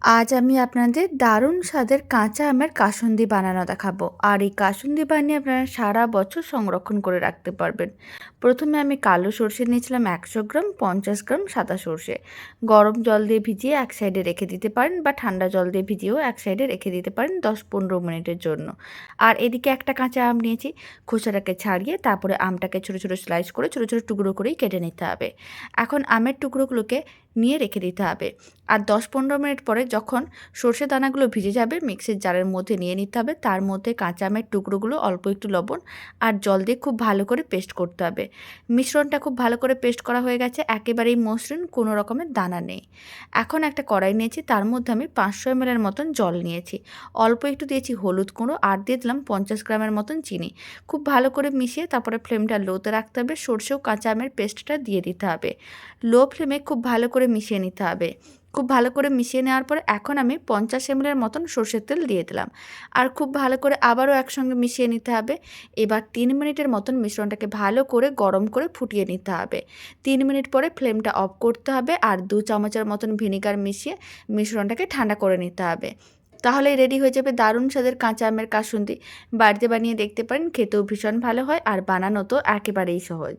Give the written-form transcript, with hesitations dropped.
আজ আমি আপনাদের দারুণ স্বাদের কাঁচা আমের কাসুন্দি বানানো দেখাবো। আর এই কাসুন্দি বানিয়ে আপনারা সারা বছর সংরক্ষণ করে রাখতে পারবেন। প্রথমে আমি কালো সরষে নিয়েছিলাম 100 গ্রাম, 50 গ্রাম সাদা সরষে। গরম জল দিয়ে ভিজিয়ে এক সাইডে রেখে দিতে পারেন বা ঠান্ডা জল দিয়ে ভিজিয়েও এক সাইডে রেখে দিতে পারেন 10-15 মিনিটের জন্য। আর এদিকে একটা কাঁচা আম নিয়েছি, খোসাটাকে ছাড়িয়ে তারপরে আমটাকে ছোটো ছোটো স্লাইস করে ছোটো ছোটো টুকরো করেই কেটে নিতে হবে। এখন আমের টুকরোগুলোকে নিয়ে রেখে দিতে হবে। আর 10-15 মিনিট পরে যখন সর্ষে দানাগুলো ভিজে যাবে মিক্সির জারের মধ্যে নিয়ে নিতে হবে। তার মধ্যে কাঁচা আমের টুকরোগুলো, অল্প একটু লবণ আর জল দিয়ে খুব ভালো করে পেস্ট করতে হবে। মিশ্রণটা খুব ভালো করে পেস্ট করা হয়ে গেছে, একেবারেই মসৃণ, কোনো রকমের দানা নেই। এখন একটা কড়াই নিয়েছি, তার মধ্যে আমি 500 ml মতন জল নিয়েছি, অল্প একটু দিয়েছি হলুদ গুঁড়ো আর দিয়ে দিলাম 50 গ্রামের মতন চিনি। খুব ভালো করে মিশিয়ে তারপরে ফ্লেমটা লোতে রাখতে হবে। সর্ষে ও কাঁচা আমের পেস্টটা দিয়ে দিতে হবে। লো ফ্লেমে খুব ভালো করে মিশিয়ে নিতে হবে। খুব ভালো করে মিশিয়ে নেওয়ার পরে এখন আমি 50 ml মতন সর্ষের তেল দিয়ে দিলাম। আর খুব ভালো করে আবারও একসঙ্গে মিশিয়ে নিতে হবে। এবার 3 মিনিটের মতন মিশ্রণটাকে ভালো করে গরম করে ফুটিয়ে নিতে হবে। 3 মিনিট পরে ফ্লেমটা অফ করতে হবে আর 2 চামচের মতন ভিনেগার মিশিয়ে মিশ্রণটাকে ঠান্ডা করে নিতে হবে। তাহলেই রেডি হয়ে যাবে দারুণ স্বাদের কাঁচা আমের কাসুন্দি। বাড়িতে বানিয়ে দেখতে পারেন, খেতেও ভীষণ ভালো হয় আর বানানো তো একেবারেই সহজ।